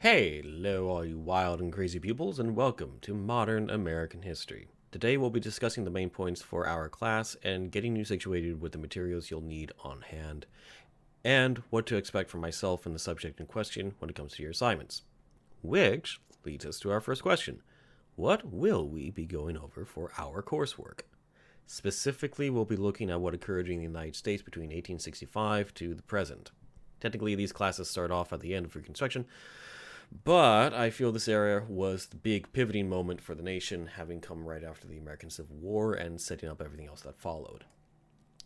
Hello, all you wild and crazy pupils, and welcome to Modern American History. Today we'll be discussing the main points for our class and getting you situated with the materials you'll need on hand, and what to expect from myself and the subject in question when it comes to your assignments. Which leads us to our first question. What will we be going over for our coursework? Specifically, we'll be looking at what occurred in the United States between 1865 to the present. Technically, these classes start off at the end of Reconstruction, but I feel this era was the big pivoting moment for the nation, having come right after the American Civil War and setting up everything else that followed.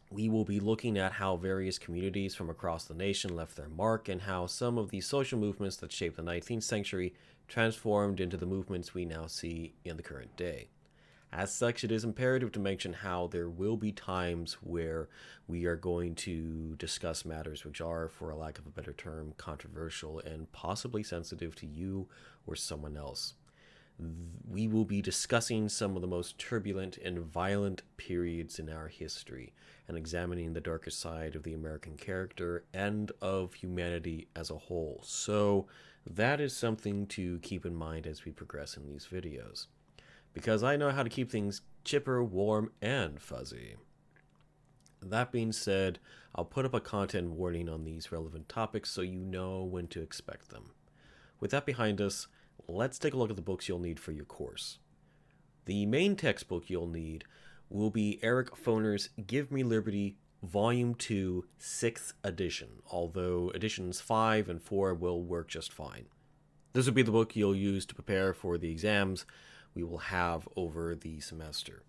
We will be looking at how various communities from across the nation left their mark and how some of the social movements that shaped the 19th century transformed into the movements we now see in the current day. As such, it is imperative to mention how there will be times where we are going to discuss matters which are, for a lack of a better term, controversial and possibly sensitive to you or someone else. We will be discussing some of the most turbulent and violent periods in our history and examining the darker side of the American character and of humanity as a whole. So, that is something to keep in mind as we progress in these videos, because I know how to keep things chipper, warm, and fuzzy. That being said, I'll put up a content warning on these relevant topics so you know when to expect them. With that behind us, let's take a look at the books you'll need for your course. The main textbook you'll need will be Eric Foner's Give Me Liberty, Volume 2, 6th edition, although editions 5 and 4 will work just fine. This will be the book you'll use to prepare for the exams we will have over the semester.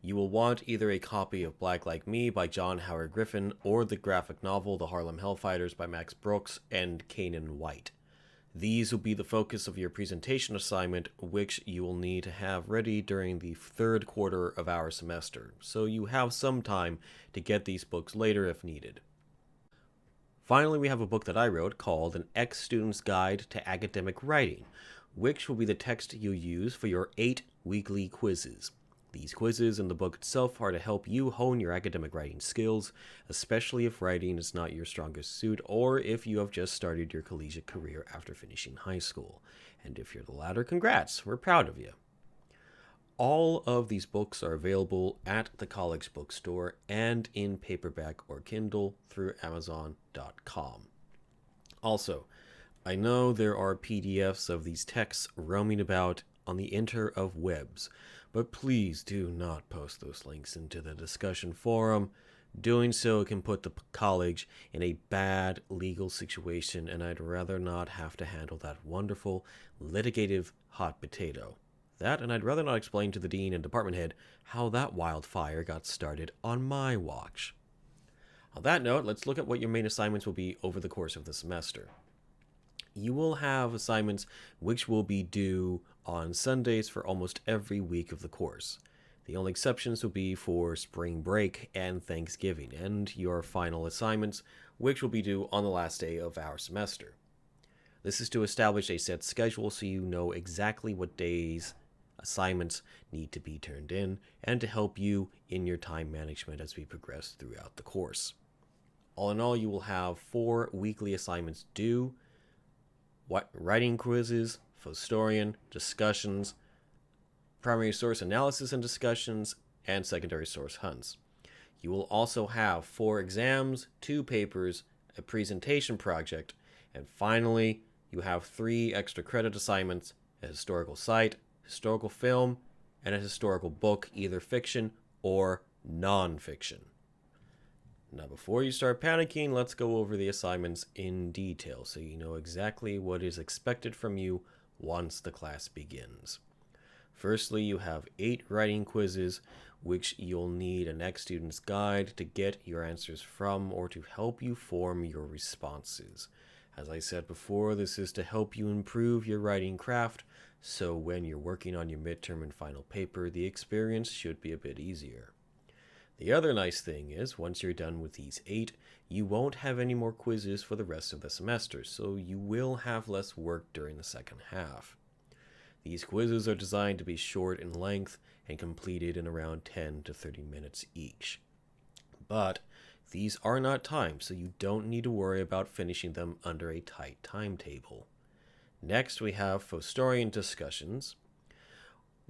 You will want either a copy of Black Like Me by John Howard Griffin or the graphic novel The Harlem Hellfighters by Max Brooks and Canaan White. These will be the focus of your presentation assignment, which you will need to have ready during the third quarter of our semester, so you have some time to get these books later if needed. Finally, we have a book that I wrote called An Ex-Student's Guide to Academic Writing, which will be the text you'll use for your 8 weekly quizzes. These quizzes and the book itself are to help you hone your academic writing skills, especially if writing is not your strongest suit or if you have just started your collegiate career after finishing high school. And if you're the latter, congrats, we're proud of you. All of these books are available at the college bookstore and in paperback or Kindle through Amazon.com. Also, I know there are PDFs of these texts roaming about on the interwebs, but please do not post those links into the discussion forum. Doing so can put the college in a bad legal situation, and I'd rather not have to handle that wonderful litigative hot potato. That, and I'd rather not explain to the dean and department head how that wildfire got started on my watch. On that note, let's look at what your main assignments will be over the course of the semester. You will have assignments which will be due on Sundays for almost every week of the course. The only exceptions will be for spring break and Thanksgiving, and your final assignments, which will be due on the last day of our semester. This is to establish a set schedule so you know exactly what days assignments need to be turned in, and to help you in your time management as we progress throughout the course. All in all, you will have 4 weekly assignments due: writing quizzes, Fostorian, discussions, primary source analysis and discussions, and secondary source hunts. You will also have 4 exams, 2 papers, a presentation project, and finally, you have 3 extra credit assignments: a historical site, historical film, and a historical book, either fiction or non-fiction. Now, before you start panicking, let's go over the assignments in detail so you know exactly what is expected from you once the class begins. Firstly, you have 8 writing quizzes, which you'll need an ex-student's guide to get your answers from or to help you form your responses. As I said before, this is to help you improve your writing craft, so when you're working on your midterm and final paper, the experience should be a bit easier. The other nice thing is, once you're done with these 8, you won't have any more quizzes for the rest of the semester, so you will have less work during the second half. These quizzes are designed to be short in length and completed in around 10 to 30 minutes each. But these are not timed, so you don't need to worry about finishing them under a tight timetable. Next, we have Fostorian discussions.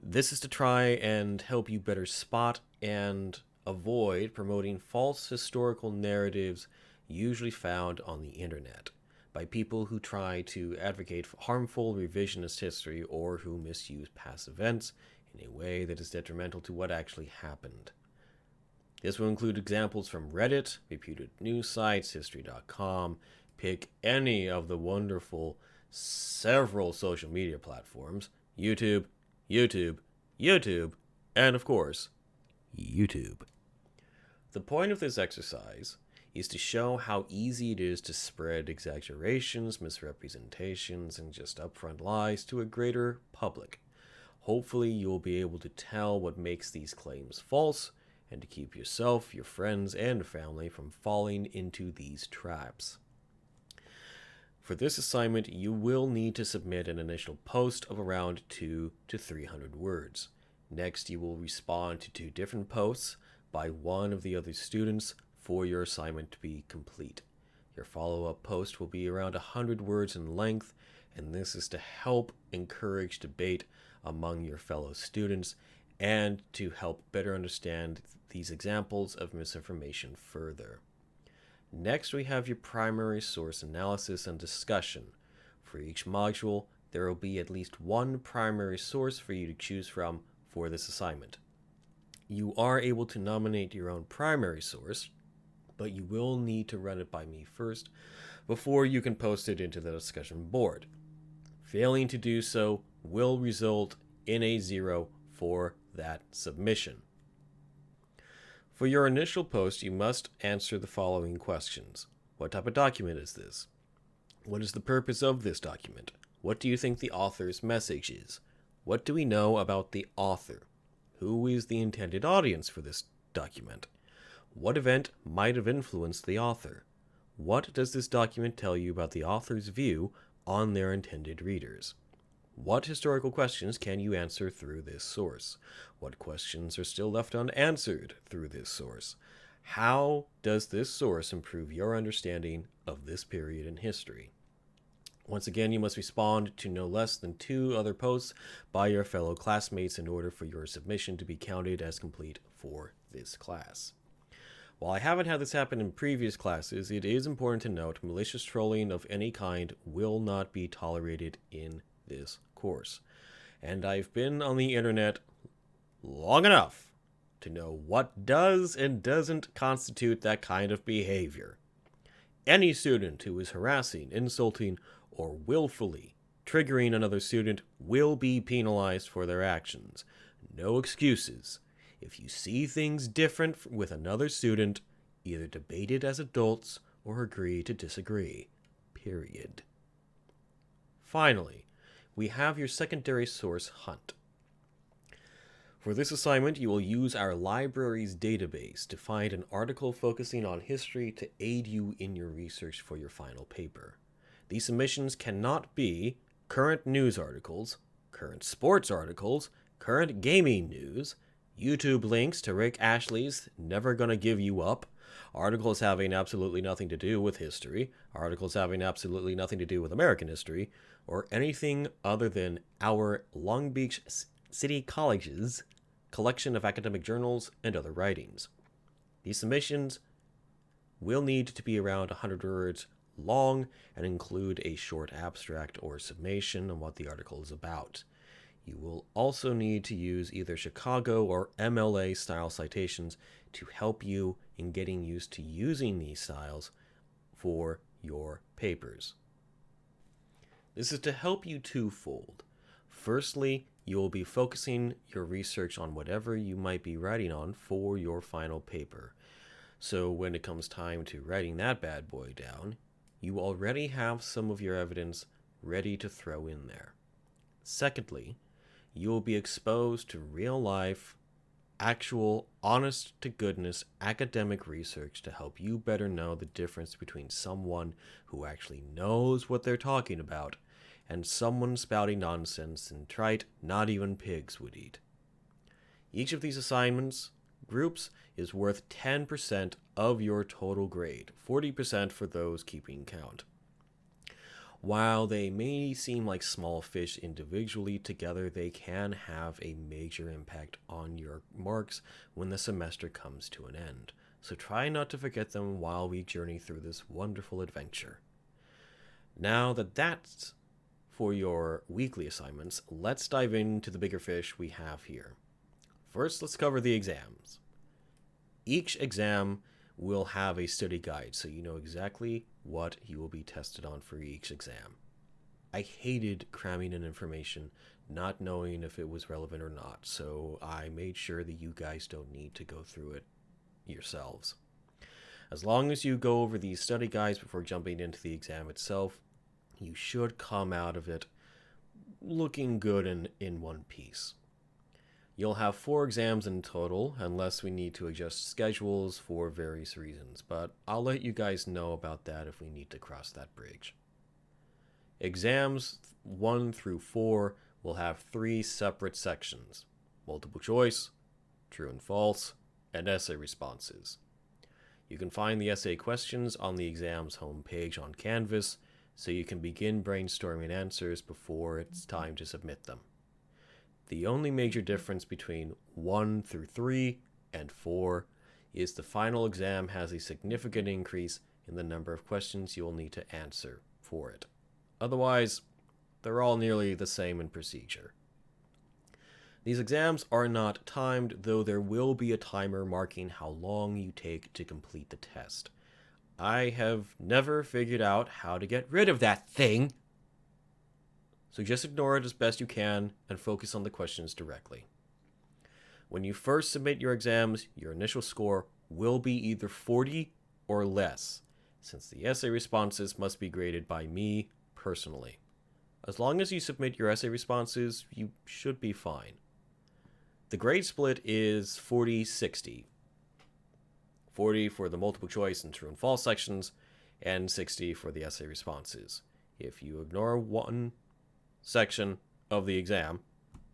This is to try and help you better spot and avoid promoting false historical narratives usually found on the internet by people who try to advocate for harmful revisionist history or who misuse past events in a way that is detrimental to what actually happened. This will include examples from Reddit, reputed news sites, History.com, pick any of the wonderful several social media platforms, YouTube, and of course, YouTube. The point of this exercise is to show how easy it is to spread exaggerations, misrepresentations, and just upfront lies to a greater public. Hopefully, you'll be able to tell what makes these claims false and to keep yourself, your friends, and family from falling into these traps. For this assignment, you will need to submit an initial post of around 200 to 300 words. Next, you will respond to 2 different posts by one of the other students for your assignment to be complete. Your follow-up post will be around 100 words in length, and this is to help encourage debate among your fellow students and to help better understand these examples of misinformation further. Next, we have your primary source analysis and discussion. For each module, there will be at least one primary source for you to choose from for this assignment. You are able to nominate your own primary source, but you will need to run it by me first before you can post it into the discussion board. Failing to do so will result in a 0 for that submission. For your initial post, you must answer the following questions. What type of document is this? What is the purpose of this document? What do you think the author's message is? What do we know about the author? Who is the intended audience for this document? What event might have influenced the author? What does this document tell you about the author's view on their intended readers? What historical questions can you answer through this source? What questions are still left unanswered through this source? How does this source improve your understanding of this period in history? Once again, you must respond to no less than 2 other posts by your fellow classmates in order for your submission to be counted as complete for this class. While I haven't had this happen in previous classes, it is important to note malicious trolling of any kind will not be tolerated in this course. And I've been on the internet long enough to know what does and doesn't constitute that kind of behavior. Any student who is harassing, insulting, or willfully triggering another student will be penalized for their actions. No excuses. If you see things different with another student, either debate it as adults or agree to disagree. Period. Finally, we have your secondary source hunt. For this assignment, you will use our library's database to find an article focusing on history to aid you in your research for your final paper. These submissions cannot be current news articles, current sports articles, current gaming news, YouTube links to Rick Ashley's Never Gonna Give You Up, articles having absolutely nothing to do with history, articles having absolutely nothing to do with American history, or anything other than our Long Beach City College's collection of academic journals and other writings. These submissions will need to be around 100 words long and include a short abstract or summation on what the article is about. You will also need to use either Chicago or MLA style citations to help you in getting used to using these styles for your papers. This is to help you twofold. Firstly, you will be focusing your research on whatever you might be writing on for your final paper. So when it comes time to writing that bad boy down, you already have some of your evidence ready to throw in there. Secondly, you will be exposed to real-life, actual, honest-to-goodness academic research to help you better know the difference between someone who actually knows what they're talking about and someone spouting nonsense and trite not even pigs would eat. Each of these assignments groups is worth 10% of your total grade, 40% for those keeping count. While they may seem like small fish individually, together they can have a major impact on your marks when the semester comes to an end. So try not to forget them while we journey through this wonderful adventure. Now that that's for your weekly assignments, let's dive into the bigger fish we have here. First, let's cover the exams. Each exam will have a study guide, so you know exactly what you will be tested on for each exam. I hated cramming in information, not knowing if it was relevant or not, so I made sure that you guys don't need to go through it yourselves. As long as you go over these study guides before jumping into the exam itself, you should come out of it looking good in one piece. You'll have 4 exams in total, unless we need to adjust schedules for various reasons, but I'll let you guys know about that if we need to cross that bridge. Exams 1 through 4 will have 3 separate sections: multiple choice, true and false, and essay responses. You can find the essay questions on the exam's homepage on Canvas, so you can begin brainstorming answers before it's time to submit them. The only major difference between 1 through 3 and 4 is the final exam has a significant increase in the number of questions you will need to answer for it. Otherwise, they're all nearly the same in procedure. These exams are not timed, though there will be a timer marking how long you take to complete the test. I have never figured out how to get rid of that thing, so just ignore it as best you can and focus on the questions directly. When you first submit your exams, your initial score will be either 40 or less, since the essay responses must be graded by me personally. As long as you submit your essay responses, you should be fine. The grade split is 40-60. 40 for the multiple choice and true and false sections, and 60 for the essay responses. If you ignore one section of the exam,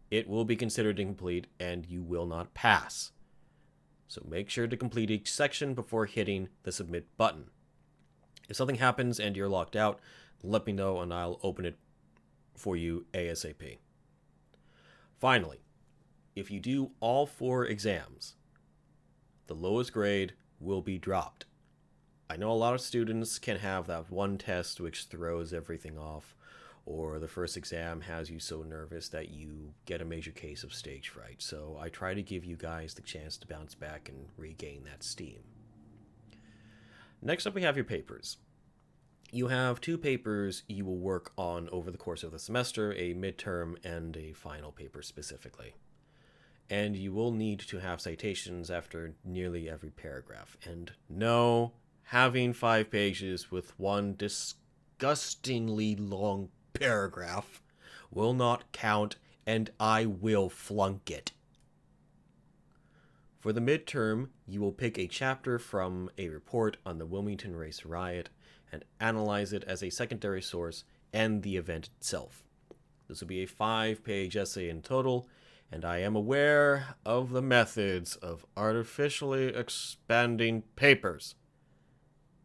it will be considered incomplete and you will not pass. So make sure to complete each section before hitting the submit button. If something happens and you're locked out, let me know and I'll open it for you ASAP. Finally, if you do all 4 exams, the lowest grade will be dropped. I know a lot of students can have that one test which throws everything off, or the first exam has you so nervous that you get a major case of stage fright, so I try to give you guys the chance to bounce back and regain that steam. Next up, we have your papers. You have 2 papers you will work on over the course of the semester, a midterm and a final paper specifically. And you will need to have citations after nearly every paragraph. And no, having 5 pages with one disgustingly long paragraph will not count, and I will flunk it. For the midterm, you will pick a chapter from a report on the Wilmington Race Riot and analyze it as a secondary source and the event itself. This will be a 5-page essay in total, and I am aware of the methods of artificially expanding papers.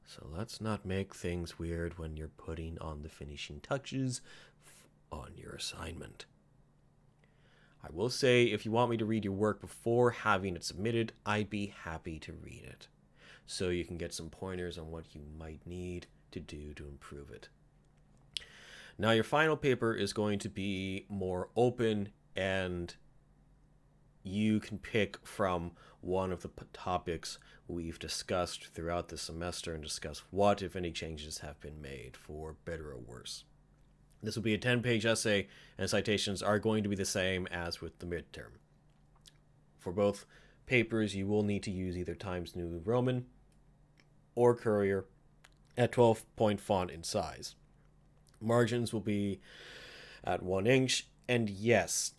So let's not make things weird when you're putting on the finishing touches on your assignment. I will say, if you want me to read your work before having it submitted, I'd be happy to read it, so you can get some pointers on what you might need to do to improve it. Now, your final paper is going to be more open, and you can pick from one of the topics we've discussed throughout the semester and discuss what, if any, changes have been made for better or worse. This will be a 10-page essay, and citations are going to be the same as with the midterm. For both papers, you will need to use either Times New Roman or Courier at 12-point font in size. Margins will be at 1 inch, and yes,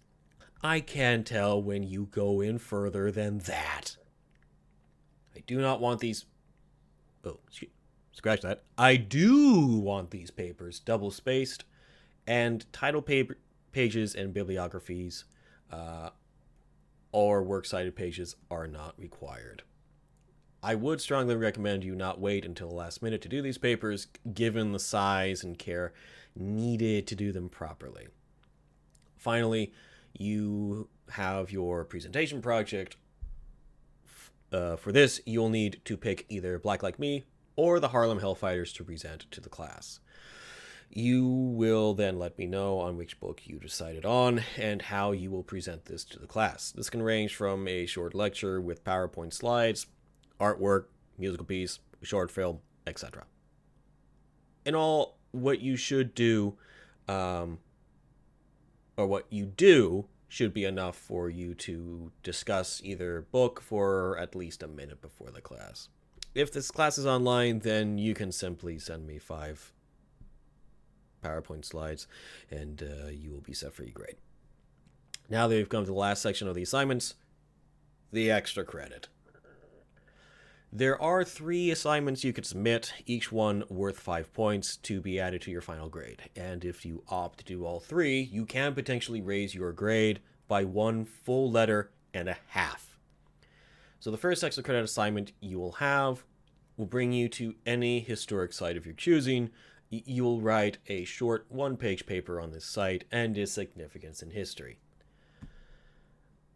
I can tell when you go in further than that. I do not want these... scratch that. I do want these papers double-spaced, and title pages and bibliographies or works cited pages are not required. I would strongly recommend you not wait until the last minute to do these papers, given the size and care needed to do them properly. Finally, you have your presentation project. For this, you'll need to pick either Black Like Me or the Harlem Hellfighters to present to the class. You will then let me know on which book you decided on and how you will present this to the class. This can range from a short lecture with PowerPoint slides, artwork, musical piece, short film, etc. In all, what you should do, or what you do, should be enough for you to discuss either book for at least a minute before the class. If this class is online, then you can simply send me 5 PowerPoint slides, and you will be set for your grade. Now that we've come to the last section of the assignments, the extra credit. There are 3 assignments you could submit, each one worth 5 points to be added to your final grade. And if you opt to do all 3, you can potentially raise your grade by 1 full letter and a half. So the first extra credit assignment you will have will bring you to any historic site of your choosing. You will write a short 1-page paper on this site and its significance in history.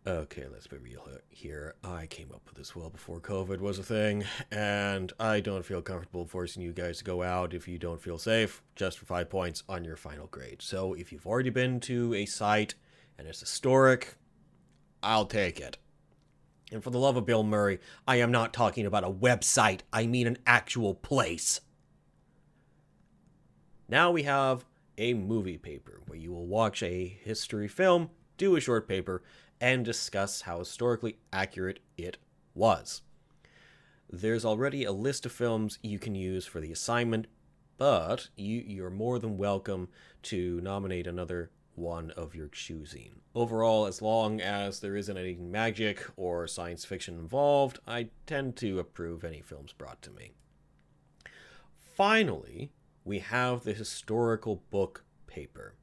Okay, let's be real here. I came up with this well before COVID was a thing, and I don't feel comfortable forcing you guys to go out if you don't feel safe, just for 5 points on your final grade. So if you've already been to a site and it's historic, I'll take it. And for the love of Bill Murray, I am not talking about a website. I mean an actual place. Now we have a movie paper, where you will watch a history film, do a short paper, and discuss how historically accurate it was. There's already a list of films you can use for the assignment, but you're more than welcome to nominate another one of your choosing. Overall, as long as there isn't any magic or science fiction involved, I tend to approve any films brought to me. Finally, we have the historical book paper.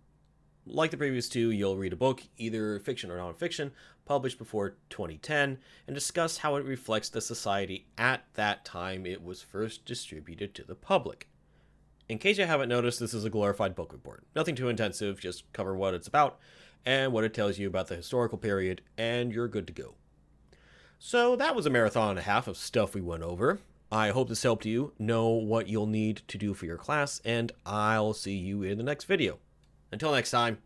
Like the previous 2, you'll read a book, either fiction or nonfiction, published before 2010, and discuss how it reflects the society at that time it was first distributed to the public. In case you haven't noticed, this is a glorified book report. Nothing too intensive, just cover what it's about and what it tells you about the historical period, and you're good to go. So that was a marathon and a half of stuff we went over. I hope this helped you know what you'll need to do for your class, and I'll see you in the next video. Until next time.